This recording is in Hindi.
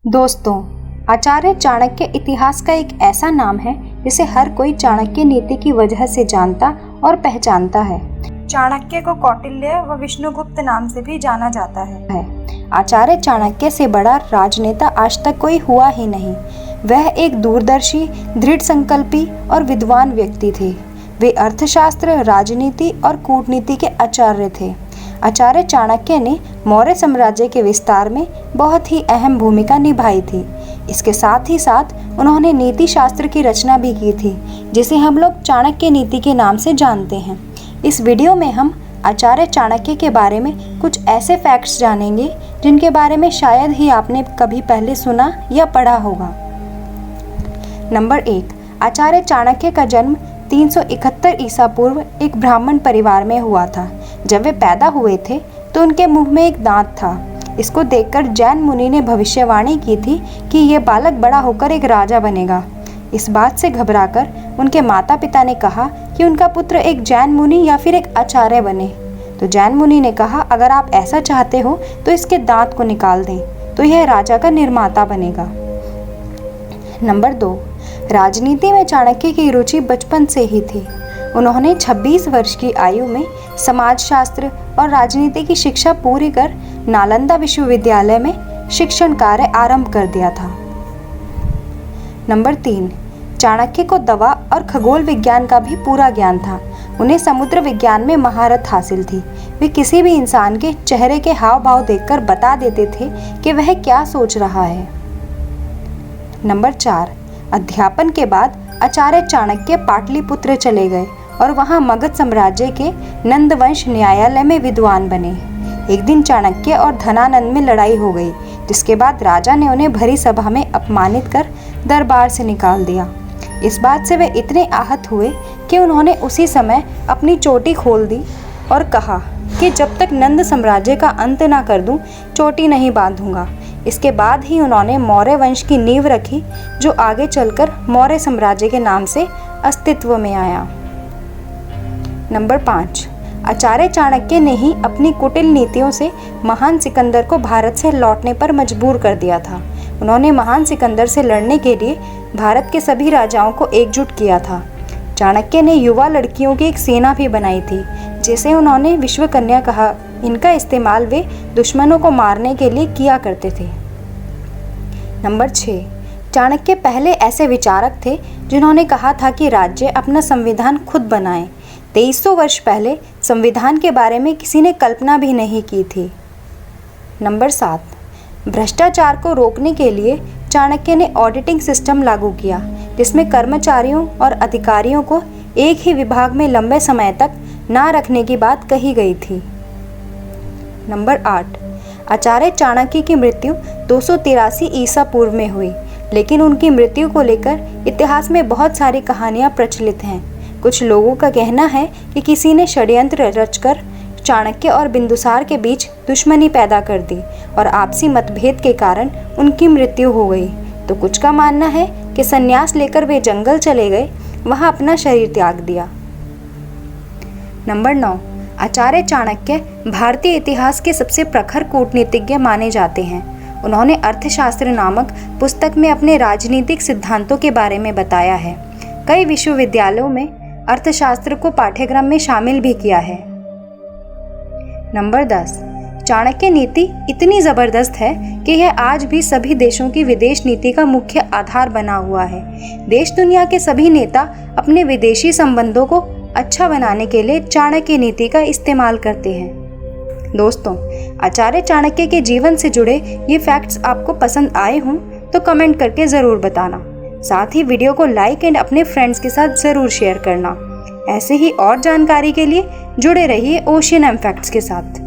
दोस्तों, आचार्य चाणक्य इतिहास का एक ऐसा नाम है जिसे हर कोई चाणक्य नीति की वजह से जानता और पहचानता है। चाणक्य को कौटिल्य व विष्णुगुप्त नाम से भी जाना जाता है। आचार्य चाणक्य से बड़ा राजनेता आज तक कोई हुआ ही नहीं। वह एक दूरदर्शी, दृढ़ संकल्पी और विद्वान व्यक्ति थे। वे अर्थशास्त्र, राजनीति और कूटनीति के आचार्य थे। आचार्य चाणक्य ने मौर्य साम्राज्य के विस्तार में बहुत ही अहम भूमिका निभाई थी। इसके साथ ही साथ उन्होंने नीति शास्त्र की रचना भी की थी, जिसे हम लोग चाणक्य नीति के नाम से जानते हैं। इस वीडियो में हम आचार्य चाणक्य के बारे में कुछ ऐसे फैक्ट्स जानेंगे जिनके बारे में शायद ही आपने कभी पहले सुना या पढ़ा होगा। नंबर 1, आचार्य चाणक्य का जन्म 371 ईसा पूर्व एक ब्राह्मण परिवार में हुआ था। जब वे पैदा हुए थे तो उनके मुंह में एक दांत था। इसको देखकर जैन मुनि ने भविष्यवाणी की थी कि यह बालक बड़ा होकर एक राजा बनेगा। इस बात से घबराकर उनके माता पिता ने कहा कि उनका पुत्र एक जैन मुनि या फिर एक आचार्य बने। तो जैन मुनि ने कहा, अगर आप ऐसा चाहते हो तो इसके दांत को निकाल दें, तो यह राजा का निर्माता बनेगा। नंबर 2, राजनीति में चाणक्य की रुचि बचपन से ही थी। उन्होंने 26 वर्ष की आयु में समाजशास्त्र और राजनीति की शिक्षा पूरी कर नालंदा विश्वविद्यालय में शिक्षण कार्य आरंभ कर दिया था। नंबर 3, चाणक्य को दवा और खगोल विज्ञान का भी पूरा ज्ञान था। उन्हें समुद्र विज्ञान में महारत हासिल थी। वे किसी भी इंसान के चेहरे के हाव भाव देखकर बता देते थे कि वह क्या सोच रहा है। नंबर 4, अध्यापन के बाद आचार्य चाणक्य पाटलिपुत्र चले गए और वहां मगध साम्राज्य के नंदवंश न्यायालय में विद्वान बने। एक दिन चाणक्य और धनानंद में लड़ाई हो गई, जिसके बाद राजा ने उन्हें भरी सभा में अपमानित कर दरबार से निकाल दिया। इस बात से वे इतने आहत हुए कि उन्होंने उसी समय अपनी चोटी खोल दी और कहा कि जब तक नंद साम्राज्य का अंत ना कर दूं, चोटी नहीं बांधूंगा। इसके बाद ही उन्होंने मौर्य वंश की नींव रखी, जो आगे चलकर मौर्य साम्राज्य के नाम से अस्तित्व में आया। नंबर 5, आचार्य चाणक्य ने ही अपनी कुटिल नीतियों से महान सिकंदर को भारत से लौटने पर मजबूर कर दिया था। उन्होंने महान सिकंदर से लड़ने के लिए भारत के सभी राजाओं को एकजुट किया था। चाणक्य ने युवा लड़कियों की एक सेना भी बनाई थी, जिसे उन्होंने विश्वकन्या कहा। इनका इस्तेमाल वे दुश्मनों को मारने के लिए किया करते थे। नंबर 6, चाणक्य पहले ऐसे विचारक थे जिन्होंने कहा था कि राज्य अपना संविधान खुद बनाए। 2300 वर्ष पहले संविधान के बारे में किसी ने कल्पना भी नहीं की थी। नंबर 7, भ्रष्टाचार को रोकने के लिए चाणक्य ने ऑडिटिंग सिस्टम लागू किया, जिसमें कर्मचारियों और अधिकारियों को एक ही विभाग में लंबे समय तक ना रखने की बात कही गई थी। नंबर 8, आचार्य चाणक्य की मृत्यु 283 ईसा पूर्व में हुई, लेकिन उनकी मृत्यु को लेकर इतिहास में बहुत सारी कहानियां प्रचलित हैं। कुछ लोगों का कहना है कि किसी ने षड्यंत्र रचकर चाणक्य और बिंदुसार के बीच दुश्मनी पैदा कर दी और आपसी मतभेद के कारण उनकी मृत्यु हो गई। तो कुछ का मानना है कि संन्यास लेकर वे जंगल चले गए, वहां अपना शरीर त्याग दिया। नंबर 9, आचार्य चाणक्य भारतीय इतिहास के सबसे प्रखर कूटनीतिज्ञ माने जाते हैं। उन्होंने अर्थशास्त्र नामक पुस्तक में अपने राजनीतिक सिद्धांतों के बारे में बताया है। कई विश्वविद्यालयों में अर्थशास्त्र को पाठ्यक्रम में शामिल भी किया है। नंबर 10, चाणक्य नीति इतनी ज़बरदस्त है कि यह आज भी सभी देशों की विदेश नीति का मुख्य आधार बना हुआ है। देश दुनिया के सभी नेता अपने विदेशी संबंधों को अच्छा बनाने के लिए चाणक्य नीति का इस्तेमाल करते हैं। दोस्तों, आचार्य चाणक्य के जीवन से जुड़े ये फैक्ट्स आपको पसंद आए हों तो कमेंट करके ज़रूर बताना। साथ ही वीडियो को लाइक एंड अपने फ्रेंड्स के साथ ज़रूर शेयर करना। ऐसे ही और जानकारी के लिए जुड़े रहिए ओशियन एम फैक्ट्स के साथ।